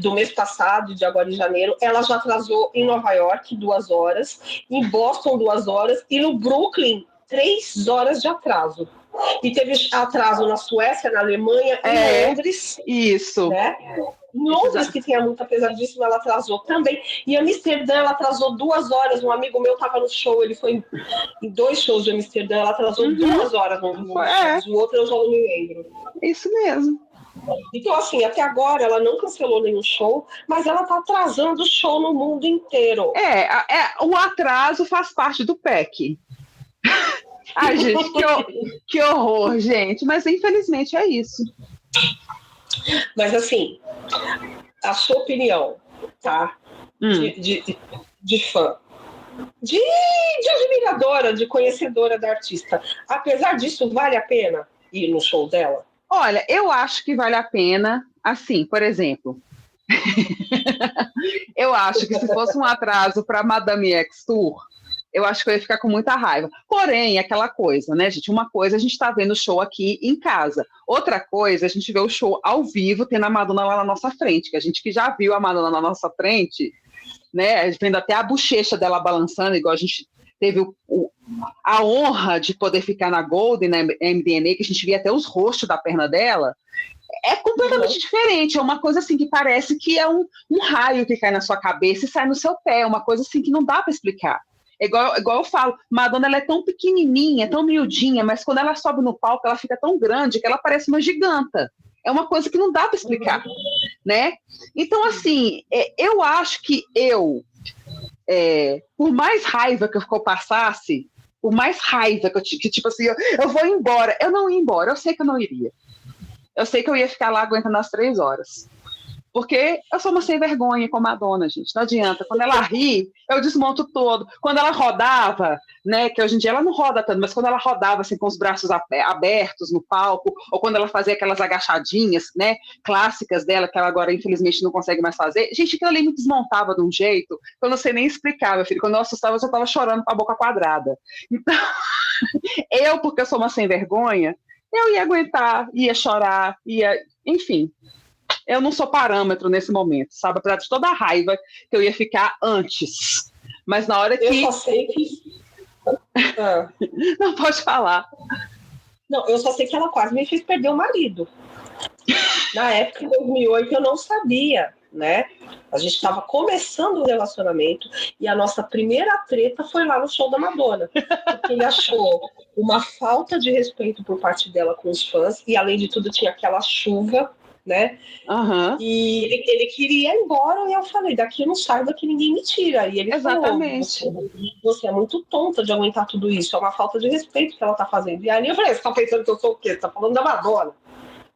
Do mês passado, de agora em janeiro. Ela já atrasou em Nova York 2 horas, em Boston 2 horas e no Brooklyn 3 horas de atraso. E teve atraso na Suécia, na Alemanha, em Londres. Isso. Né? Em Londres, que tem a multa pesadíssima, ela atrasou também. E Amsterdã, ela atrasou 2 horas. Um amigo meu estava no show, ele foi em 2 shows de Amsterdã, ela atrasou 2 horas no show. O outro eu já não me lembro. Isso mesmo. Então, assim, até agora ela não cancelou nenhum show, mas ela está atrasando o show no mundo inteiro. O atraso faz parte do PEC. Ai, gente, que horror, gente. Mas, infelizmente, é isso. Mas, assim, a sua opinião, tá? De fã. De admiradora, de conhecedora da artista. Apesar disso, vale a pena ir no show dela? Olha, eu acho que vale a pena, assim, por exemplo... eu acho que se fosse um atraso para Madame X Tour... eu acho que eu ia ficar com muita raiva. Porém, aquela coisa, né, gente? Uma coisa a gente tá vendo o show aqui em casa. Outra coisa, a gente vê o show ao vivo, tendo a Madonna lá na nossa frente. Que a gente que já viu a Madonna na nossa frente, né? Vendo até a bochecha dela balançando, igual a gente teve a honra de poder ficar na Golden, na MDNA, que a gente via até os rostos da perna dela. É completamente diferente. É uma coisa assim que parece que é um raio que cai na sua cabeça e sai no seu pé. É uma coisa assim que não dá para explicar. Igual eu falo, Madonna ela é tão pequenininha, tão miudinha, mas quando ela sobe no palco, ela fica tão grande que ela parece uma giganta. É uma coisa que não dá para explicar, né? Então, assim, eu acho que por mais raiva que eu passasse, por mais raiva que tipo assim, eu vou embora. Eu não ia embora, eu sei que eu não iria. Eu sei que eu ia ficar lá aguentando as 3 horas. Porque eu sou uma sem vergonha com a Madonna, gente. Não adianta. Quando ela ri, eu desmonto todo. Quando ela rodava, né, que hoje em dia ela não roda tanto, mas quando ela rodava assim, com os braços abertos no palco, ou quando ela fazia aquelas agachadinhas, né, clássicas dela, que ela agora, infelizmente, não consegue mais fazer, gente, aquilo ali me desmontava de um jeito que eu não sei nem explicar, meu filho. Quando eu assustava, eu já estava chorando com a boca quadrada. Então, porque eu sou uma sem vergonha, eu ia aguentar, ia chorar, enfim... Eu não sou parâmetro nesse momento, sabe? Apesar de toda a raiva que eu ia ficar antes. Mas na hora que... Eu só sei que... Não, pode falar. Não, eu só sei que ela quase me fez perder o marido. Na época, em 2008, eu não sabia, né? A gente estava começando o relacionamento e a nossa primeira treta foi lá no show da Madonna. Porque ele achou uma falta de respeito por parte dela com os fãs e, além de tudo, tinha aquela chuva, né? E ele queria ir embora e eu falei, daqui eu não saio, daqui ninguém me tira. E ele Exatamente. falou, você é muito tonta de aguentar tudo isso, é uma falta de respeito que ela tá fazendo. E aí eu falei, você tá pensando que eu sou o quê? Você tá falando da Madonna,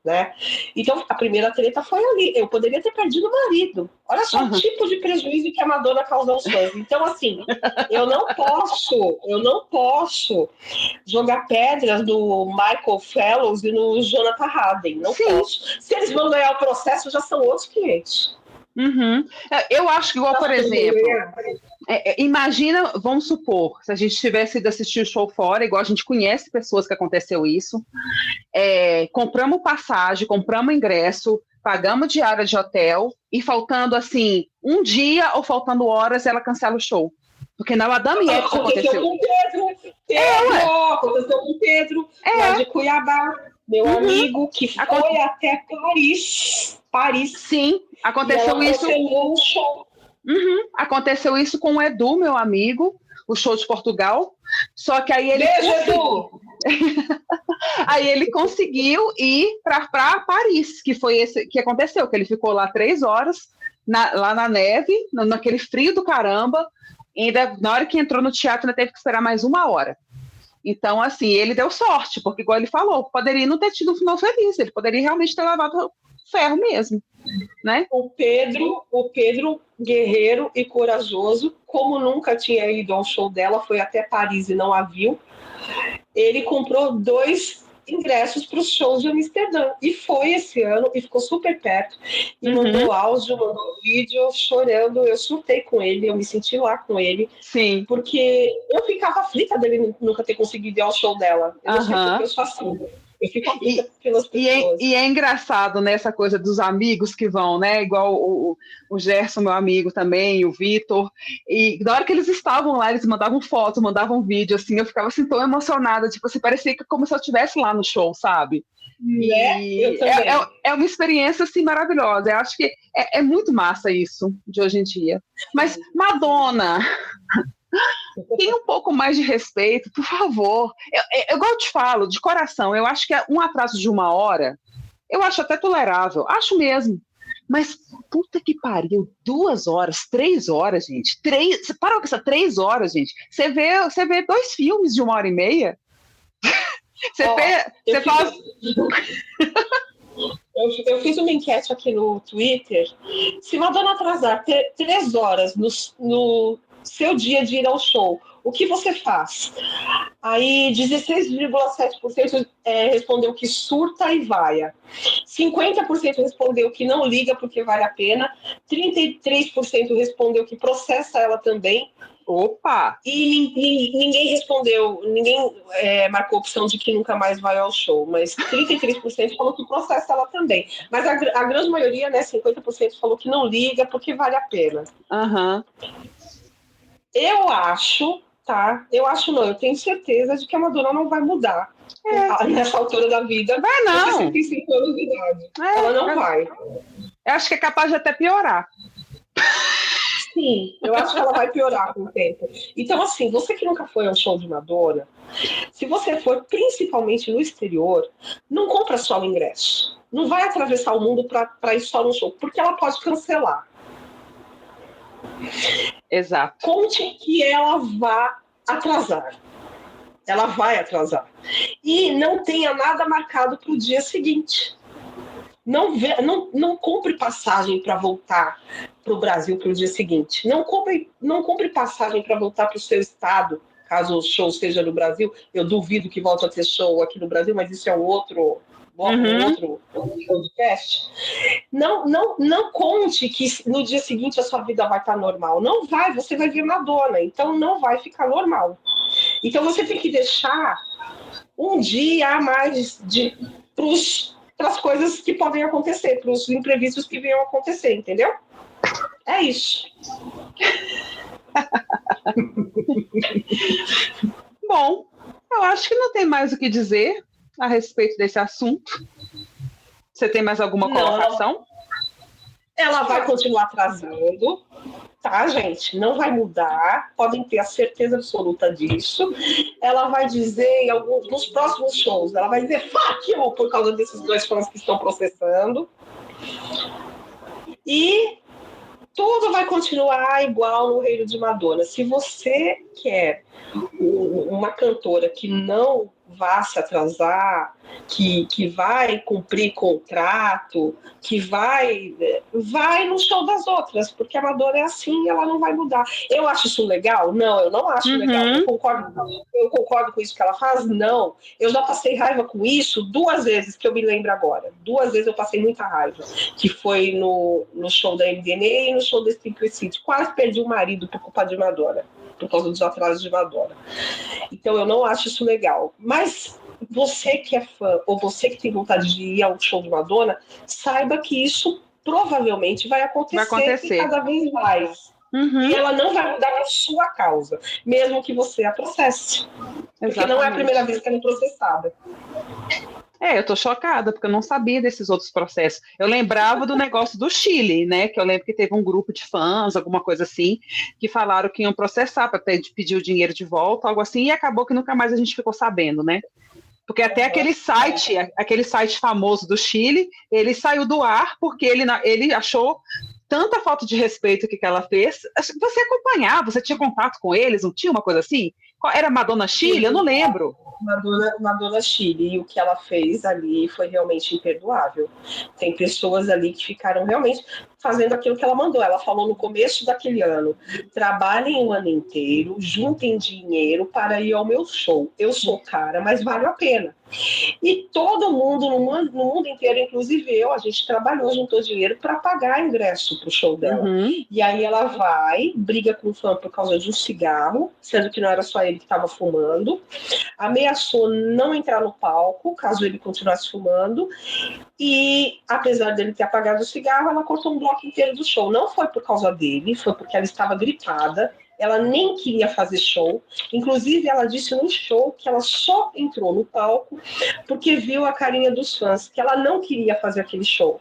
né? Então a primeira treta foi ali, eu poderia ter perdido o marido. Olha só o tipo de prejuízo que a Madonna causou aos fãs. Então assim, eu não posso jogar pedras no Michael Fellows e no Jonathan Harden, não posso. Se eles vão ganhar o processo, já são outros 500. Eu acho que, igual, por exemplo, imagina, vamos supor, se a gente tivesse ido assistir o show fora, igual a gente conhece pessoas que aconteceu isso, compramos passagem, compramos ingresso, pagamos diária de hotel e faltando, assim, um dia ou faltando horas, ela cancela o show. Porque na Madame X aconteceu. Aconteceu com o Pedro, lá de Cuiabá, meu amigo, que foi até Paris. Sim, aconteceu isso. Aconteceu isso com o Edu, meu amigo, o show de Portugal. Só que aí ele aí ele conseguiu ir para Paris, que foi esse que aconteceu, que ele ficou lá 3 horas lá na neve, naquele frio do caramba. Ainda na hora que entrou no teatro, ainda teve que esperar mais 1 hora. Então, assim, ele deu sorte, porque igual ele falou, poderia não ter tido um final feliz, ele poderia realmente ter levado ferro mesmo, né? O Pedro, guerreiro e corajoso, como nunca tinha ido ao show dela, foi até Paris e não a viu. Ele comprou 2 ingressos para os shows de Amsterdã. E foi esse ano, e ficou super perto. E mandou áudio, mandou vídeo, chorando. Eu surtei com ele, eu me senti lá com ele. Sim. Porque eu ficava aflita dele nunca ter conseguido ir ao show dela. Eu não sei porque eu sou assim. Eu fico aflita pelas pessoas. E é engraçado, né, essa coisa dos amigos que vão, né? Igual o Gerson, meu amigo também, o Vitor. E na hora que eles estavam lá, eles mandavam foto, mandavam vídeo, assim, eu ficava assim tão emocionada, tipo assim, parecia que como se eu estivesse lá no show, sabe? Eu também. É uma experiência assim maravilhosa. Eu acho que é muito massa isso de hoje em dia. Mas Madonna, tem um pouco mais de respeito, por favor. Eu igual eu te falo, de coração, eu acho que um atraso de 1 hora, eu acho até tolerável, acho mesmo. Mas, puta que pariu, 2 horas, 3 horas, gente. Você para com essa 3 horas, gente. Você vê 2 filmes de 1h30. Eu fiz uma enquete aqui no Twitter. Se Madonna atrasar 3 horas no seu dia de ir ao show, o que você faz? Aí 16,7% respondeu que surta e vaia. 50% respondeu que não liga porque vale a pena. 33% respondeu que processa ela também. Opa! E ninguém respondeu, ninguém marcou a opção de que nunca mais vai ao show, mas 33% falou que processa ela também. Mas a grande maioria, né, 50% falou que não liga porque vale a pena. Uhum. Eu acho, tá? Eu tenho certeza de que a Madonna não vai mudar nessa altura da vida. Vai não! 65 anos de idade. Ela não vai. Eu acho que é capaz de até piorar. Sim, eu acho que ela vai piorar com o tempo. Então, assim, você que nunca foi ao show de Madonna, se você for principalmente no exterior, não compra só o ingresso. Não vai atravessar o mundo para ir só no show, porque ela pode cancelar. Exato. Conte que ela vai atrasar. Ela vai atrasar. E não tenha nada marcado para o dia seguinte. Não compre passagem para voltar para o Brasil para o dia seguinte. Não compre passagem para voltar para o seu estado, caso o show seja no Brasil. Eu duvido que volte a ter show aqui no Brasil, mas isso é um outro podcast. Não conte que no dia seguinte a sua vida vai estar normal. Não vai, você vai vir Madonna, então não vai ficar normal. Então você tem que deixar um dia a mais para as coisas que podem acontecer, para os imprevistos que venham acontecer, entendeu? É isso. Bom, eu acho que não tem mais o que dizer a respeito desse assunto. Você tem mais alguma colocação? Ela vai continuar atrasando, tá, gente? Não vai mudar, podem ter a certeza absoluta disso. Ela vai dizer, nos próximos shows, ela vai dizer fuck you por causa desses 2 fãs que estão processando. E tudo vai continuar igual no reino de Madonna. Se você quer uma cantora que não vá se atrasar, que vai cumprir contrato, que vai no show das outras, porque a Madonna é assim, ela não vai mudar. Eu acho isso legal? Não, eu não acho legal. Eu concordo com isso que ela faz? Não. Eu já passei raiva com isso 2 vezes, que eu me lembro agora. 2 vezes eu passei muita raiva, que foi no show da MDNA e no show da Stinker City. Quase perdi o marido por culpa de Madonna, por causa dos atrasos de Madonna. Então eu não acho isso legal. Mas você que é fã, ou você que tem vontade de ir ao show de Madonna, saiba que isso provavelmente vai acontecer. E cada vez mais. E ela não vai mudar por sua causa, mesmo que você a processe. Porque não é a primeira vez que ela é processada. Eu tô chocada, porque eu não sabia desses outros processos. Eu lembrava do negócio do Chile, né? Que eu lembro que teve um grupo de fãs, alguma coisa assim, que falaram que iam processar para pedir o dinheiro de volta, algo assim, e acabou que nunca mais a gente ficou sabendo, né? Porque até aquele site famoso do Chile, ele saiu do ar porque ele achou tanta falta de respeito que ela fez. Você acompanhava, você tinha contato com eles, não tinha uma coisa assim? Era Madonna Chile? Eu não lembro. Madonna Chile, e o que ela fez ali foi realmente imperdoável. Tem pessoas ali que ficaram realmente fazendo aquilo que ela mandou. Ela falou no começo daquele ano: trabalhem o ano inteiro, juntem dinheiro para ir ao meu show. Eu sou cara, mas vale a pena. E todo mundo, no mundo inteiro, inclusive eu, a gente trabalhou, juntou dinheiro para pagar ingresso para o show dela. E aí ela vai, briga com o fã por causa de um cigarro, sendo que não era só ele que estava fumando, ameaçou não entrar no palco caso ele continuasse fumando, e apesar dele ter apagado o cigarro, ela cortou um bloco inteiro do show. Não foi por causa dele, foi porque ela estava gripada. Ela nem queria fazer show. Inclusive, ela disse no show que ela só entrou no palco porque viu a carinha dos fãs, que ela não queria fazer aquele show.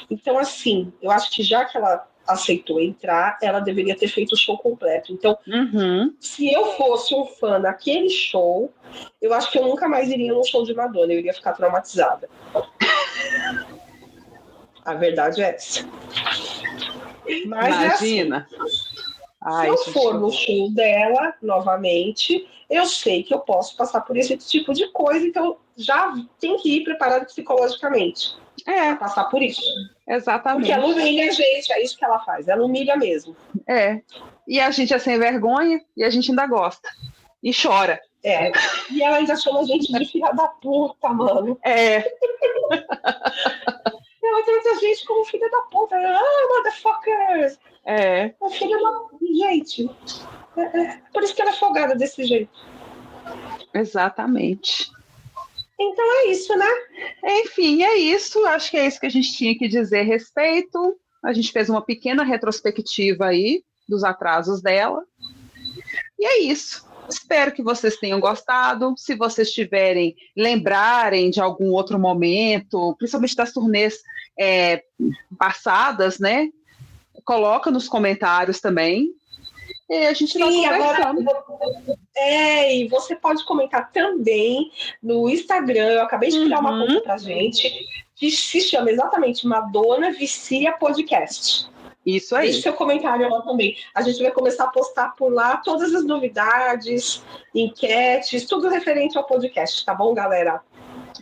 Então, assim, eu acho que já que ela aceitou entrar, ela deveria ter feito o show completo. Então, se eu fosse um fã daquele show, eu acho que eu nunca mais iria num show de Madonna. Eu iria ficar traumatizada. A verdade é essa. Mas imagina. É assim. Se eu for no show dela, novamente, eu sei que eu posso passar por esse tipo de coisa, então já tem que ir preparado psicologicamente para passar por isso. Exatamente. Porque ela humilha a gente, é isso que ela faz, ela humilha mesmo. E a gente é sem vergonha e a gente ainda gosta. E chora. E ela ainda chama a gente de filha da puta, mano. Ela trata a gente como filha da puta. Motherfuckers! Filha da... Gente, por isso que ela é folgada desse jeito. Exatamente. Então é isso, né? Enfim, é isso. Acho que é isso que a gente tinha que dizer a respeito. A gente fez uma pequena retrospectiva aí dos atrasos dela. E é isso. Espero que vocês tenham gostado. Se vocês lembrarem de algum outro momento, principalmente das turnês passadas, né? Coloca nos comentários também. E a gente vai conversando. E você pode comentar também no Instagram. Eu acabei de criar uma conta pra gente que se chama exatamente Madonna Vicia Podcast. Isso aí. Deixe seu comentário lá também. A gente vai começar a postar por lá todas as novidades, enquetes, tudo referente ao podcast, tá bom, galera?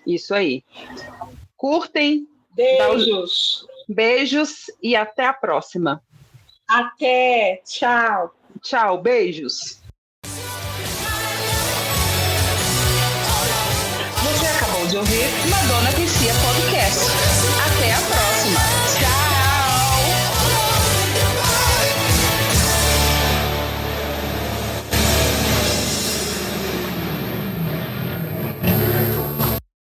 Isso aí. Curtem. Beijos. Beijos e até a próxima. Até. Tchau. Tchau, beijos. Você acabou de ouvir Madonna Vicia Podcast. Até a próxima. Tchau.